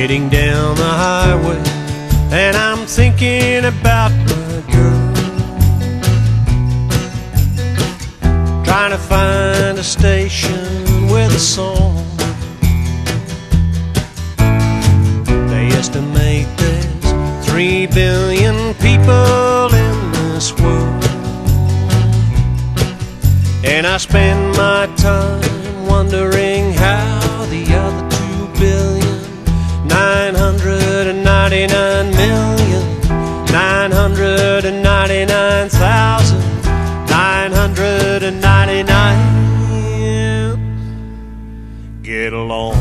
Heading down the highway, and I'm thinking about my girl. Trying to find a station with a song. They estimate there's 3 billion people in this world, and I spend my time wondering how the other 2,999,999 get along.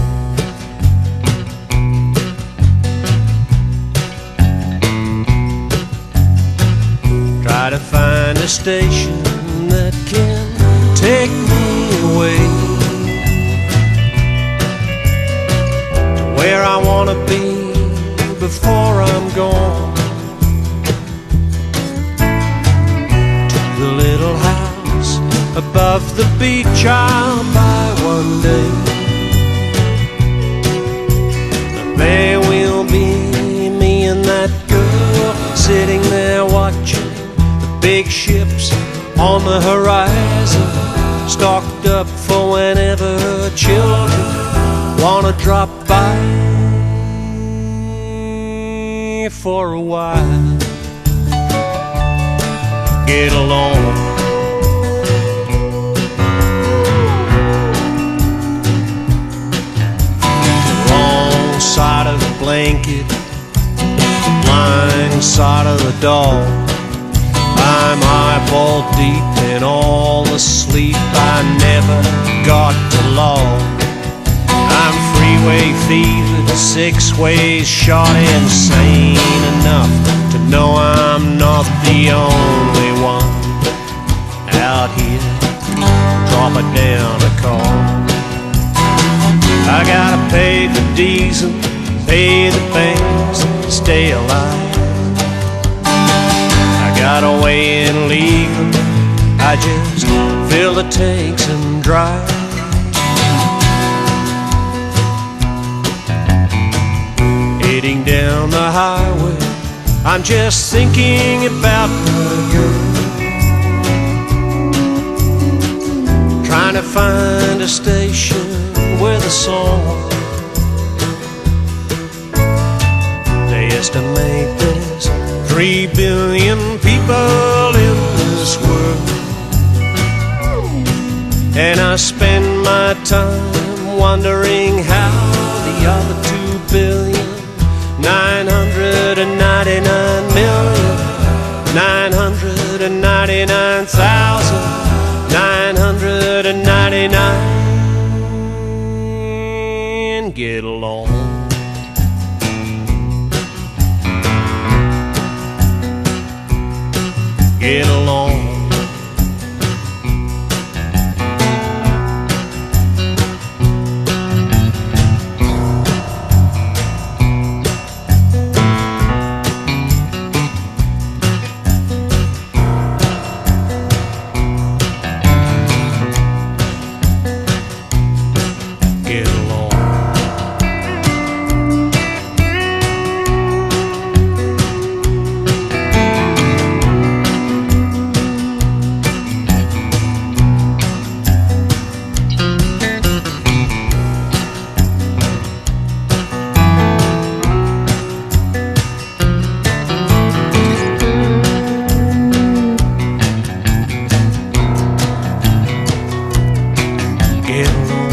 Try to find a station that can take me away to where I want to be before I'm gone. To the little house above the beach I'll buy one day. And there will be me and that girl sitting there watching the big ships on the horizon, stocked up for whenever children want to drop by for a while. Get along. The wrong side of the blanket, blind side of the door. I'm eyeball deep in all the sleep I never got to lull. I'm freeway fevered, 6 ways shot, insane enough to know I'm not the only one out here dropping down a call. I gotta pay the diesel, pay the banks, stay alive. I gotta weigh in legal, I just fill the tanks and drive. Heading down the highway, I'm just thinking about my girl. Trying to find a station with a song. They estimate there's 3 billion people in this world, and I spend my time wondering how the other 2,999,999 get along. Get along. Get along. Get along.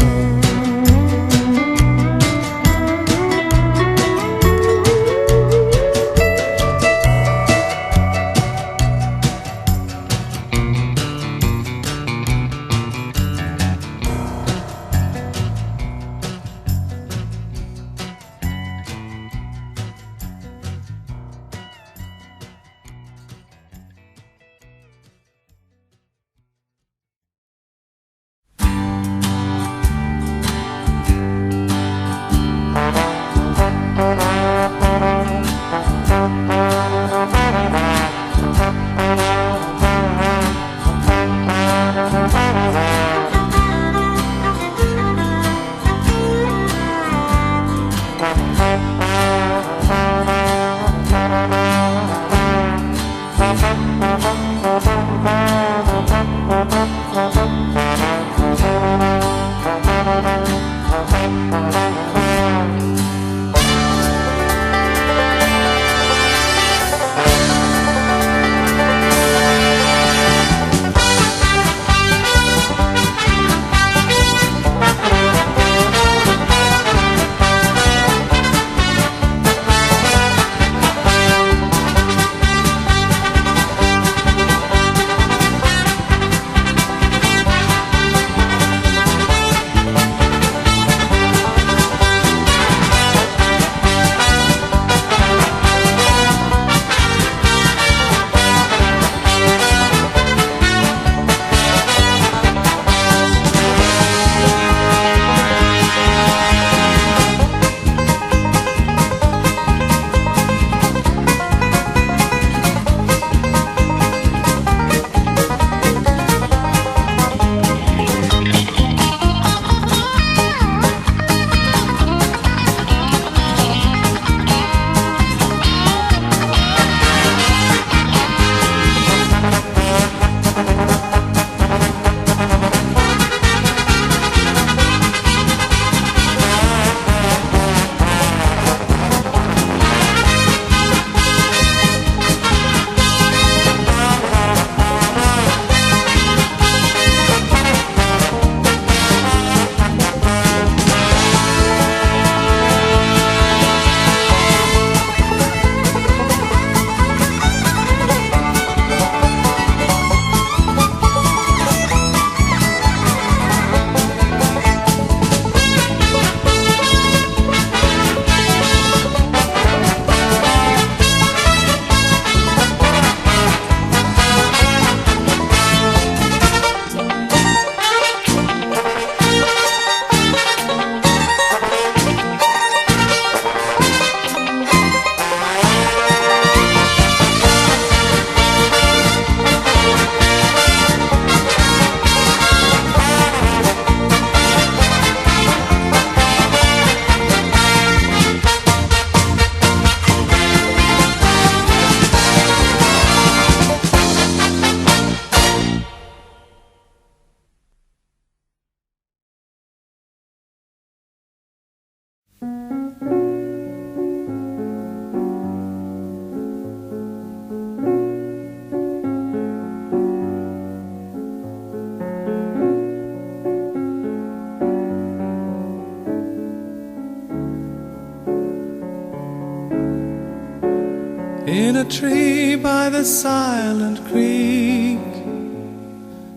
In a tree by the silent creek,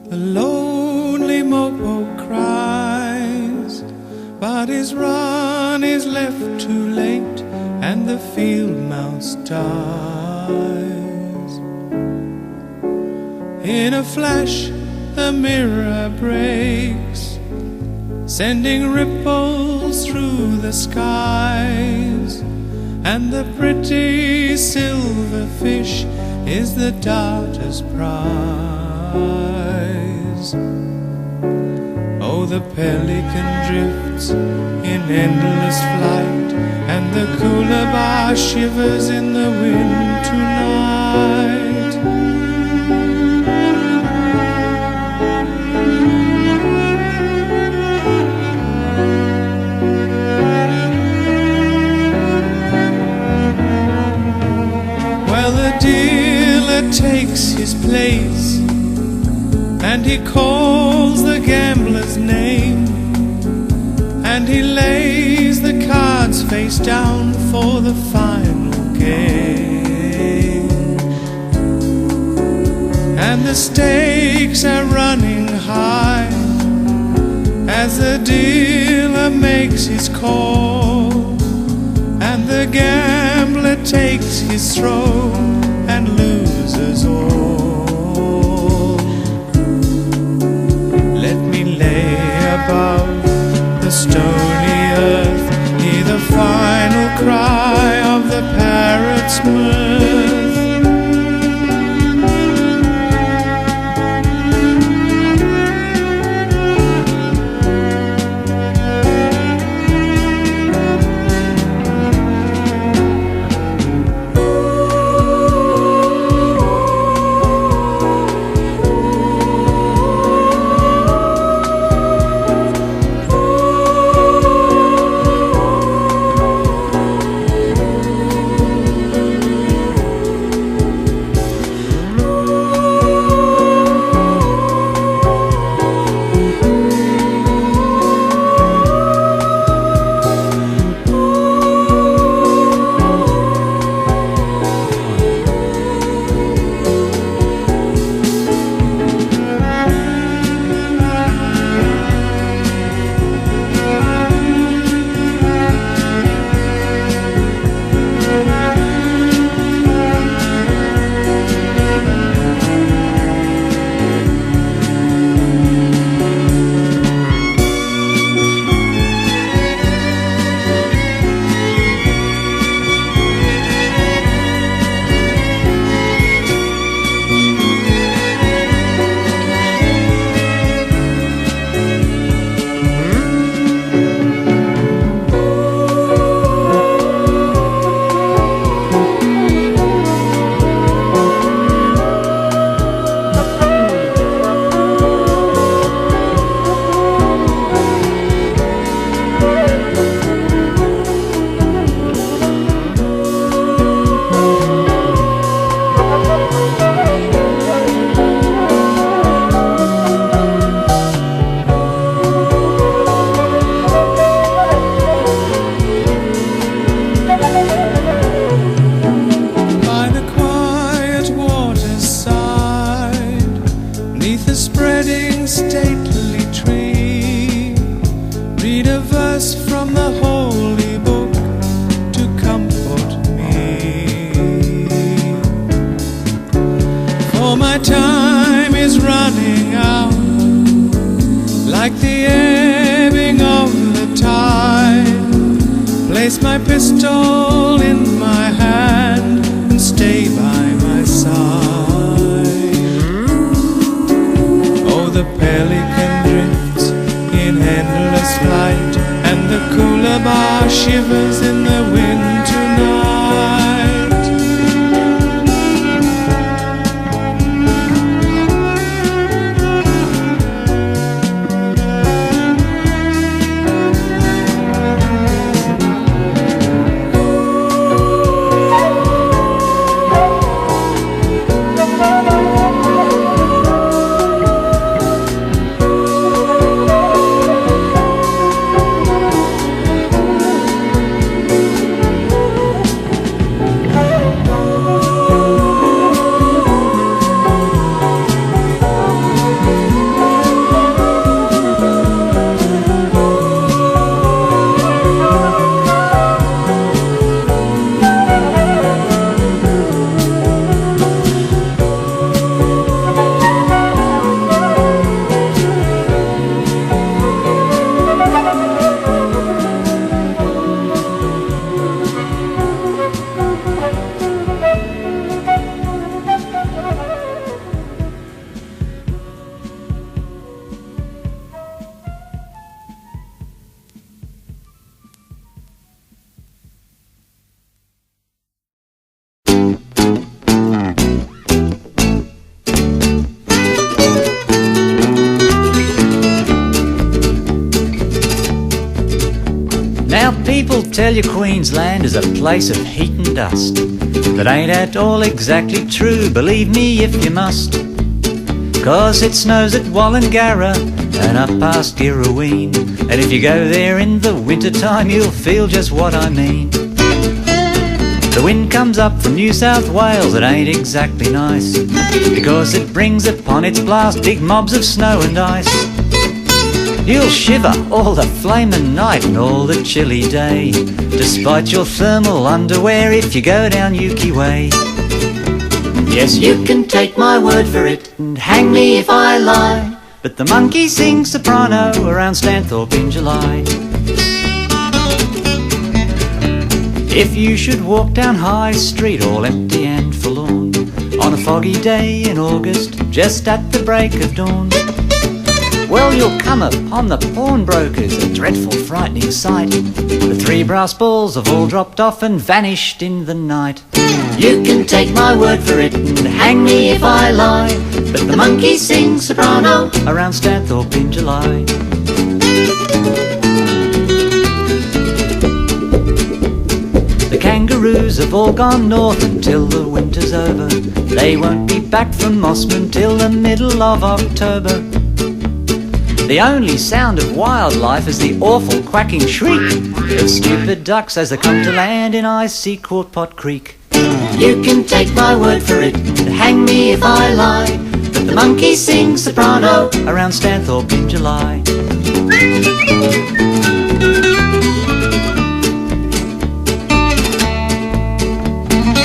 the lonely mopo cries, but his run is left too late, and the field mouse dies. In a flash, the mirror breaks, sending ripples through the skies, and the pretty silver fish is the darter's prize. Oh, the pelican drifts in endless flight, and the coolabah shivers in the wind tonight. Takes his place, and he calls the gambler's name, and he lays the cards face down for the final game. And the stakes are running high as the dealer makes his call, and the gambler takes his throw and loses all. Let me lay above the stony earth, hear the final cry of the parrot's mirth. verse from the holy book to comfort me. For my time is running out, like the ebbing of the tide. Place my pistol in my hand and stay by my side. Oh, the pelican drifts in endless flight, and the coolabah shivers in the wind tonight. Now people tell you Queensland is a place of heat and dust. That ain't at all exactly true, believe me if you must. 'Cause it snows at Wallangarra and up past Girraween, and if you go there in the winter time you'll feel just what I mean. The wind comes up from New South Wales, it ain't exactly nice, because it brings upon its blast big mobs of snow and ice. You'll shiver all the flaming night and all the chilly day, despite your thermal underwear if you go down Yuki Way. Yes, you can take my word for it and hang me if I lie, but the monkeys sing soprano around Stanthorpe in July. If you should walk down High Street all empty and forlorn on a foggy day in August, just at the break of dawn, well, you'll come upon the pawnbrokers, a dreadful frightening sight. The three brass balls have all dropped off and vanished in the night. You can take my word for it and hang me if I lie, but the monkeys sing soprano around Stanthorpe in July. The kangaroos have all gone north until the winter's over. They won't be back from Mossman till the middle of October. The only sound of wildlife is the awful quacking shriek of stupid ducks as they come to land in icy Quart Pot Creek. You can take my word for it and hang me if I lie, but the monkeys sing soprano around Stanthorpe in July.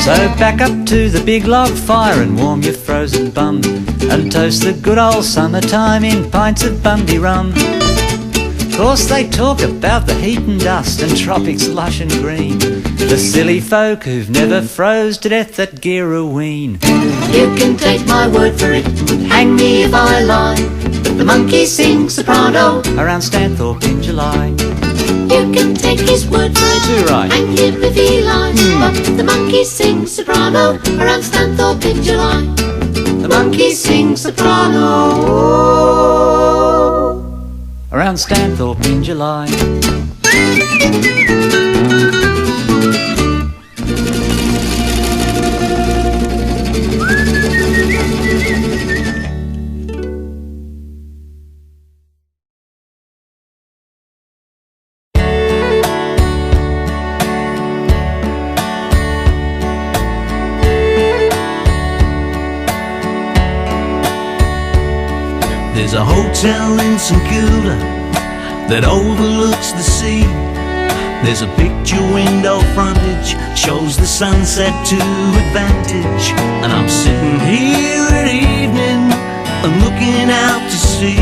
So back up to the big log fire and warm your frozen bum, and toast the good old summertime in pints of Bundy rum. Course they talk about the heat and dust and tropics lush and green, the silly folk who've never froze to death at Girraween. You can take my word for it and hang me if I lie, but the monkeys sing soprano around Stanthorpe in July. You can take his word for it, Too right. hang him if he lies, but the monkeys sing soprano around Stanthorpe in July. The monkeys sing soprano around Stanthorpe in July. There's a hotel in St Kilda that overlooks the sea. There's a picture window frontage, shows the sunset to advantage. And I'm sitting here at evening and looking out to sea,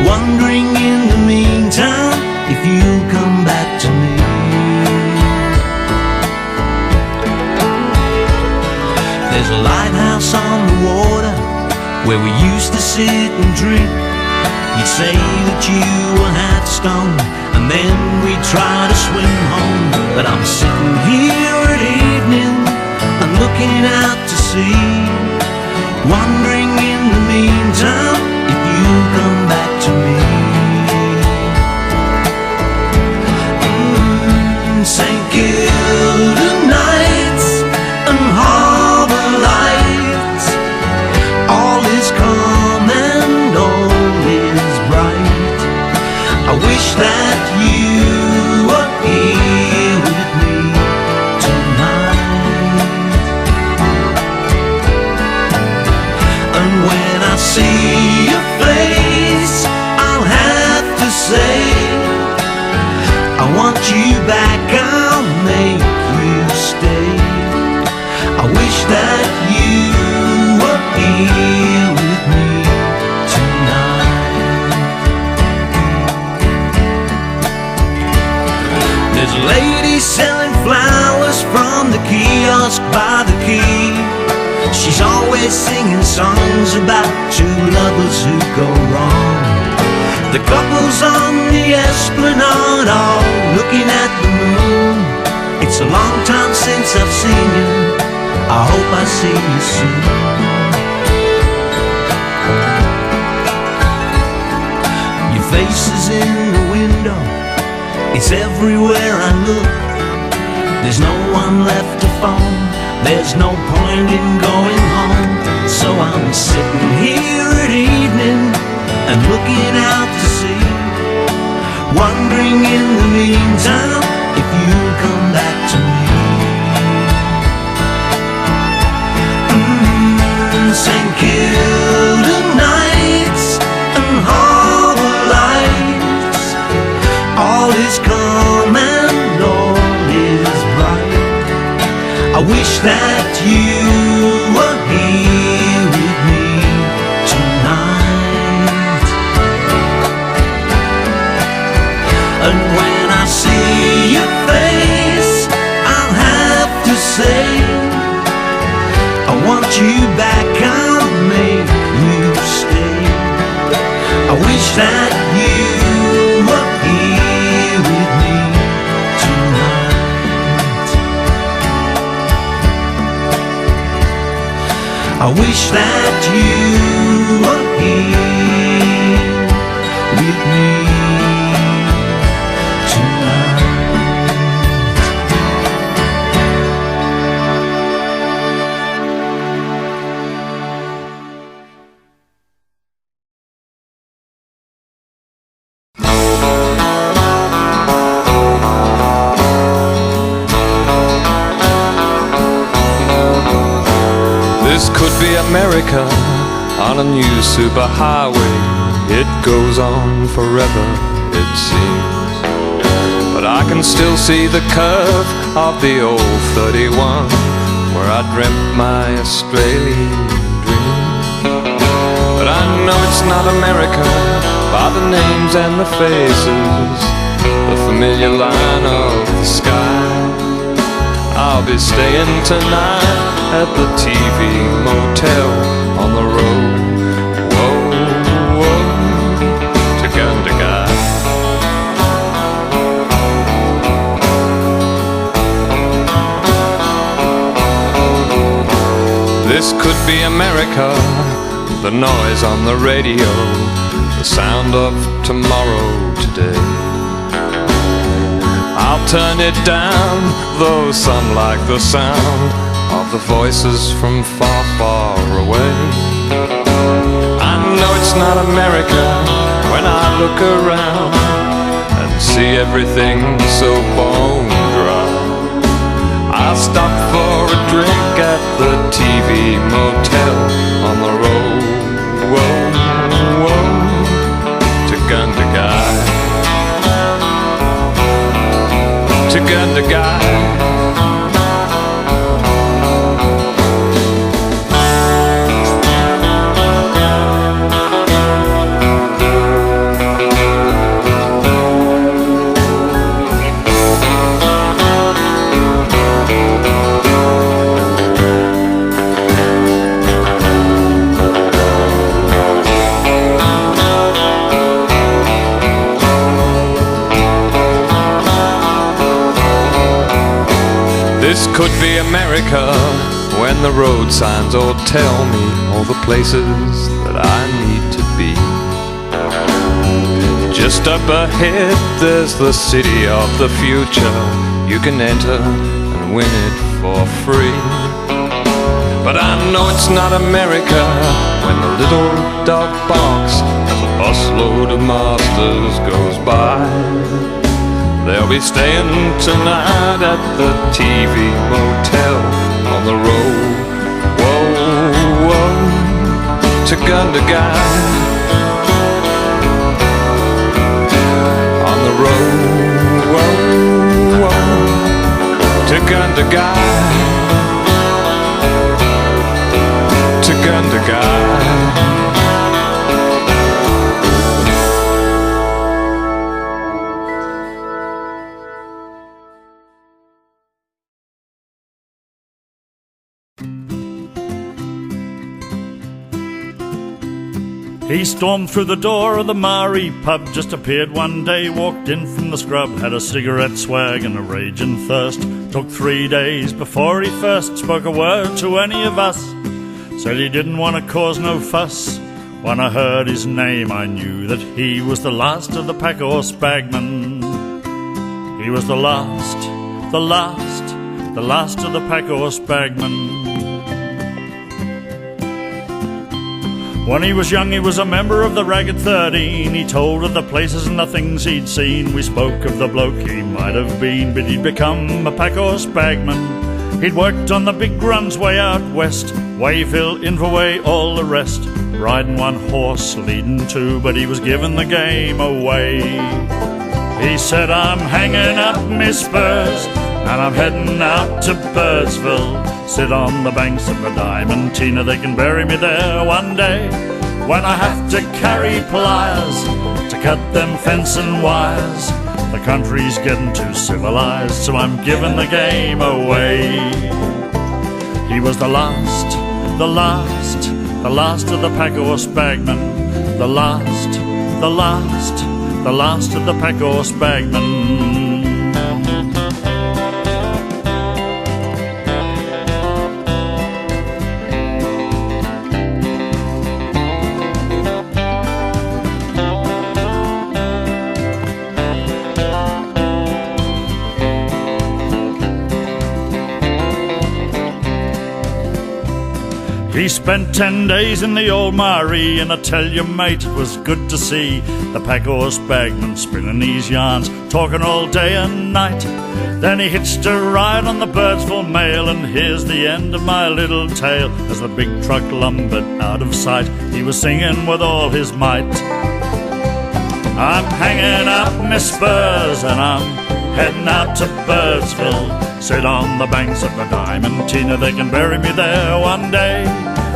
wondering in the meantime if you'll come back to me. There's a lighthouse on the water where we used to sit and drink. You'd say that you were half stoned, and then we'd try to swim home. But I'm sitting here at evening and looking out to sea, wondering in the meantime if you'll come back to me. St. Kilda nights and harbor lights, all is calm and all is bright. I wish that you were here with me tonight. And when I see your face, I'll have to say, I want you back, I'll make you stay. I wish that you were here with me tonight. There's a lady selling flowers from the kiosk by the quay. She's always singing songs about two lovers who go wrong. The couples on the esplanade are looking at the moon. It's a long time since I've seen you, I hope I see you soon. Your face is in the window, it's everywhere I look. There's no one left to phone, there's no point in going home. So I'm sitting here at evening and looking out to sea, wondering in the meantime if you'll come back to me. St. Kilda nights and harbor lights, all is calm and all is bright. I wish that you were here with me tonight. And when I see your face, I'll have to say, I want you back, I'll make you stay. I wish that you were here with me tonight. I wish that you were here with me tonight. This could be America on a new superhighway. It goes on forever, it seems. But I can still see the curve of the old 31 where I dreamt my Australian dream. But I know it's not America by the names and the faces, the familiar line of the sky. I'll be staying tonight at the TV motel on the road. Whoa, whoa, to Gundagai. This could be America, the noise on the radio, the sound of tomorrow today. I'll turn it down, though some like the sound of the voices from far, far away. I know it's not America when I look around and see everything so bone dry. I'll stop for a drink at the TV motel on the road. Whoa, whoa, to Gundagai. Tugunda guy. This could be America when the road signs all tell me all the places that I need to be. Just up ahead there's the city of the future. You can enter and win it for free. But I know it's not America when the little dog barks as a busload of masters goes by. They'll be staying tonight at the TV motel on the road. Whoa, whoa, Tugunda guy. On the road, whoa, whoa, Tugunda guy. Tugunda guy. He stormed through the door of the Maori pub, just appeared one day, walked in from the scrub, had a cigarette swag and a raging thirst. Took 3 days before he first spoke a word to any of us. Said he didn't want to cause no fuss. When I heard his name I knew that he was the last of the pack horse bagmen. He was the last of the pack horse bagmen. When he was young he was a member of the Ragged 13. He told of the places and the things he'd seen. We spoke of the bloke he might have been, but he'd become a pack horse bagman. He'd worked on the big runs way out west, Wayville, Inverway, all the rest. Riding one horse, leading two, but he was giving the game away. He said, I'm hanging up my spurs and I'm heading out to Birdsville. Sit on the banks of the Diamantina, they can bury me there one day. When I have to carry pliers to cut them fencing wires, the country's getting too civilized, so I'm giving the game away. He was the last of the pack horse bagmen. The last of the pack horse bagmen. He spent 10 days in the old Maori, and I tell you, mate, it was good to see the pack horse bagman spinning these yarns, talking all day and night. Then he hitched a ride on the Birdsville Mail, and here's the end of my little tale. As the big truck lumbered out of sight, he was singing with all his might. I'm hanging up my spurs and I'm heading out to Birdsville. Sit on the banks of the Diamantina, they can bury me there one day.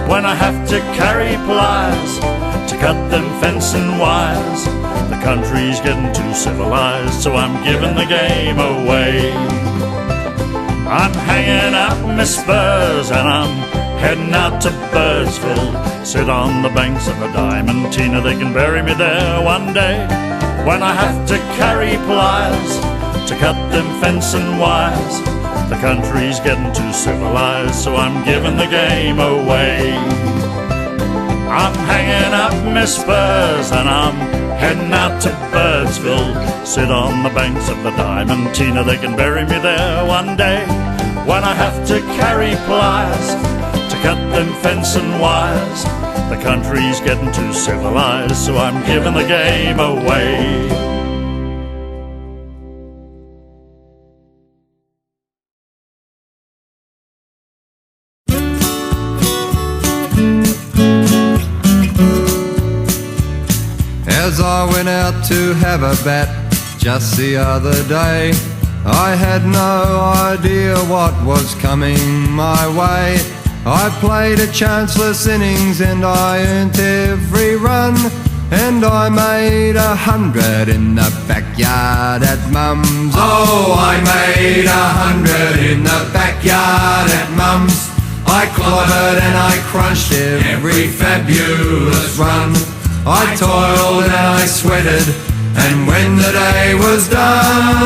When I have to carry pliers to cut them fencing wires, the country's getting too civilized, so I'm giving the game away. I'm hanging up my spurs and I'm heading out to Birdsville. Sit on the banks of the Diamantina, they can bury me there one day. When I have to carry pliers to cut them fencing wires, the country's getting too civilized, so I'm giving the game away. I'm hanging up my spurs and I'm heading out to Birdsville. Sit on the banks of the Diamantina, they can bury me there one day. When I have to carry pliers to cut them fencing wires, the country's getting too civilized, so I'm giving the game away. As I went out to have a bat just the other day, I had no idea what was coming my way. I played a chanceless innings and I earned every run, and I made 100 in the backyard at Mum's. Oh, I made 100 in the backyard at Mum's. I clobbered and I crunched every fabulous run. I toiled and I sweated, and when the day was done,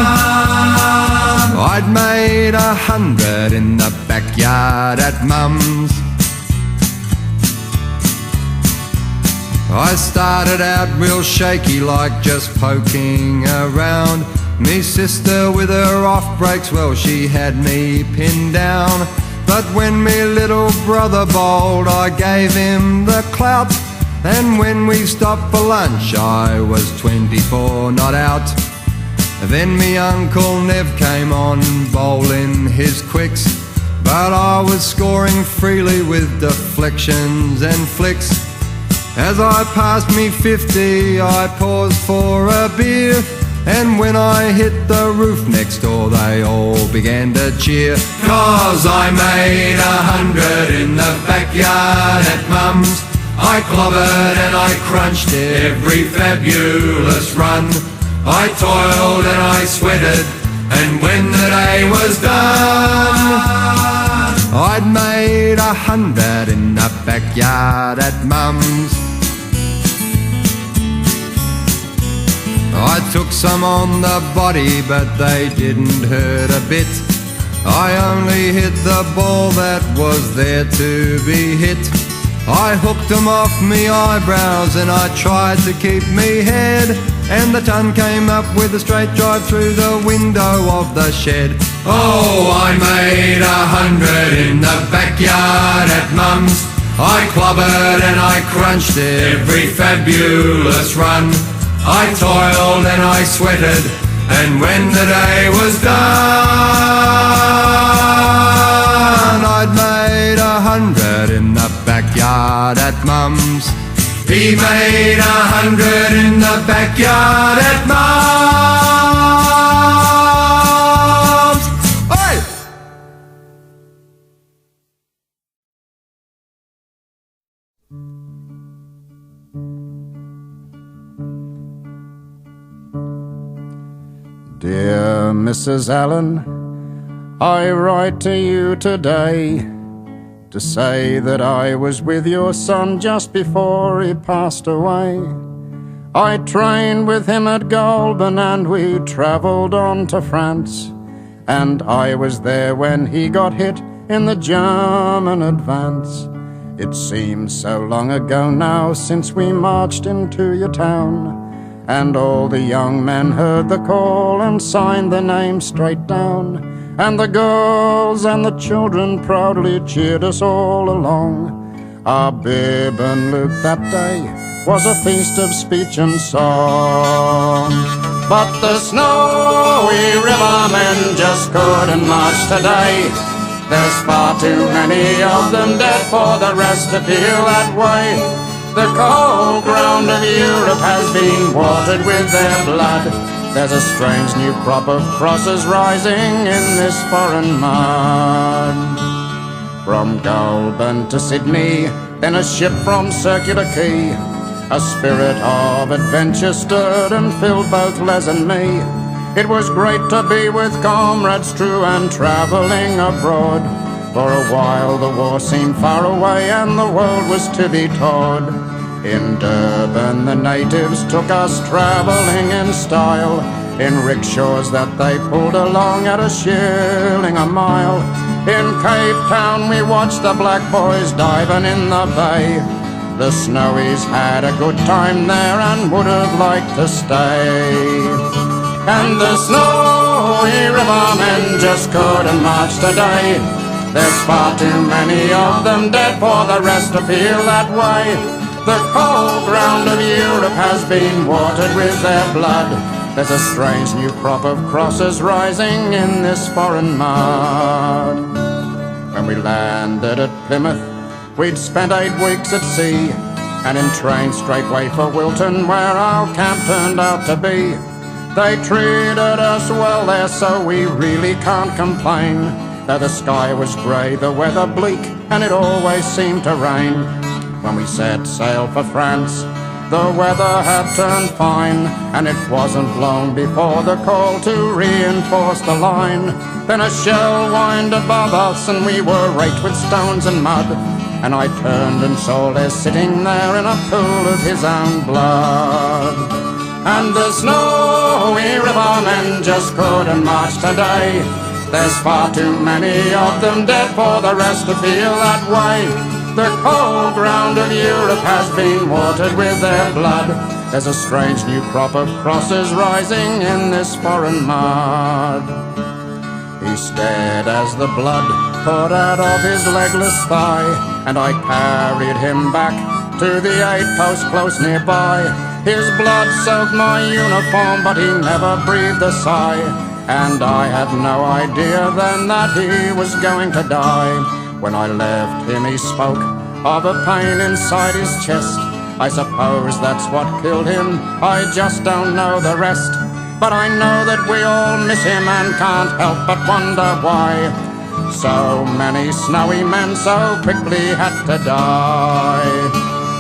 I'd made 100 in the backyard at Mum's. I started out real shaky, like just poking around. Me sister with her off breaks, well, she had me pinned down. But when me little brother bowled, I gave him the clout. And when we stopped for lunch, I was 24 not out. Then me Uncle Nev came on bowling his quicks, but I was scoring freely with deflections and flicks. As I passed me 50, I paused for a beer, and when I hit the roof next door, they all began to cheer. 'Cause I made 100 in the backyard at Mum's. I clobbered and I crunched every fabulous run. I toiled and I sweated, and when the day was done, I'd made 100 in the backyard at Mum's. I took some on the body, but they didn't hurt a bit. I only hit the ball that was there to be hit. I hooked them off me eyebrows and I tried to keep me head, and the ton came up with a straight drive through the window of the shed. Oh, I made 100 in the backyard at Mum's. I clobbered and I crunched every fabulous run. I toiled and I sweated, and when the day was done, I'd made 100 in the backyard at Mum's. He made 100 in the backyard at Mum's. Oi! Dear Mrs. Allen, I write to you today to say that I was with your son just before he passed away. I trained with him at Goulburn and we travelled on to France, and I was there when he got hit in the German advance. It seems so long ago now since we marched into your town, and all the young men heard the call and signed their names straight down, and the girls and the children proudly cheered us all along. Our bib and Luke that day was a feast of speech and song. But the snowy rivermen just couldn't march today. There's far too many of them dead for the rest to feel that way. The cold ground of Europe has been watered with their blood. There's a strange new crop of crosses rising in this foreign mud. From Goulburn to Sydney, then a ship from Circular Quay, a spirit of adventure stirred and filled both Les and me. It was great to be with comrades true and travelling abroad. For a while the war seemed far away and the world was to be taught. In Durban the natives took us travelling in style, in rickshaws that they pulled along at $1 a mile. In Cape Town we watched the black boys diving in the bay. The Snowies had a good time there and would have liked to stay. And the snowy rivermen just couldn't march today. There's far too many of them dead for the rest to feel that way. The cold ground of Europe has been watered with their blood. There's a strange new crop of crosses rising in this foreign mud. When we landed at Plymouth, we'd spent 8 weeks at sea, and in train straightway for Wilton, where our camp turned out to be. They treated us well there, so we really can't complain. Though the sky was grey, the weather bleak, and it always seemed to rain. When we set sail for France, the weather had turned fine, and it wasn't long before the call to reinforce the line. Then a shell whined above us, and we were raked with stones and mud. And I turned and saw Les sitting there in a pool of his own blood. And the snowy rivermen just couldn't march today. There's far too many of them dead for the rest to feel that way. The cold ground of Europe has been watered with their blood. There's a strange new crop of crosses rising in this foreign mud. He stared as the blood poured out of his legless thigh, and I carried him back to the 8-post close nearby. His blood soaked my uniform, but he never breathed a sigh, and I had no idea then that he was going to die. When I left him, he spoke of a pain inside his chest. I suppose that's what killed him, I just don't know the rest. But I know that we all miss him and can't help but wonder why so many snowy men so quickly had to die.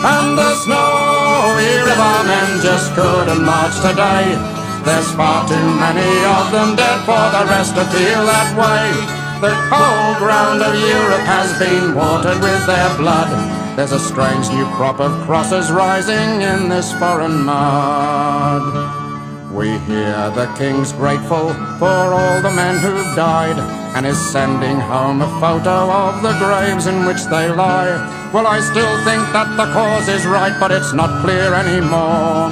And the snowy rivermen just couldn't march today. There's far too many of them dead for the rest to feel that way. The cold ground of Europe has been watered with their blood. There's a strange new crop of crosses rising in this foreign mud. We hear the King's grateful for all the men who've died, and is sending home a photo of the graves in which they lie. Well, I still think that the cause is right, but it's not clear anymore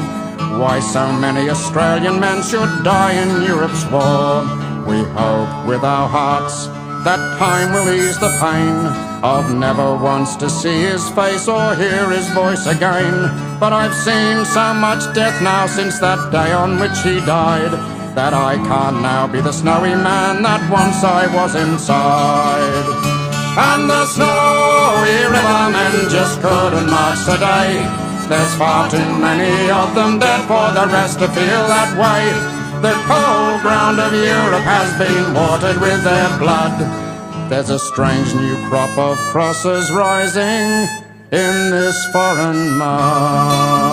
why so many Australian men should die in Europe's war. We hope with our hearts that time will ease the pain of never once to see his face or hear his voice again. But I've seen so much death now since that day on which he died, that I can't now be the snowy man that once I was inside. And the snowy rivermen just couldn't march today. There's far too many of them dead for the rest to feel that way. The cold ground of Europe has been watered with their blood. There's a strange new crop of crosses rising in this foreign mud.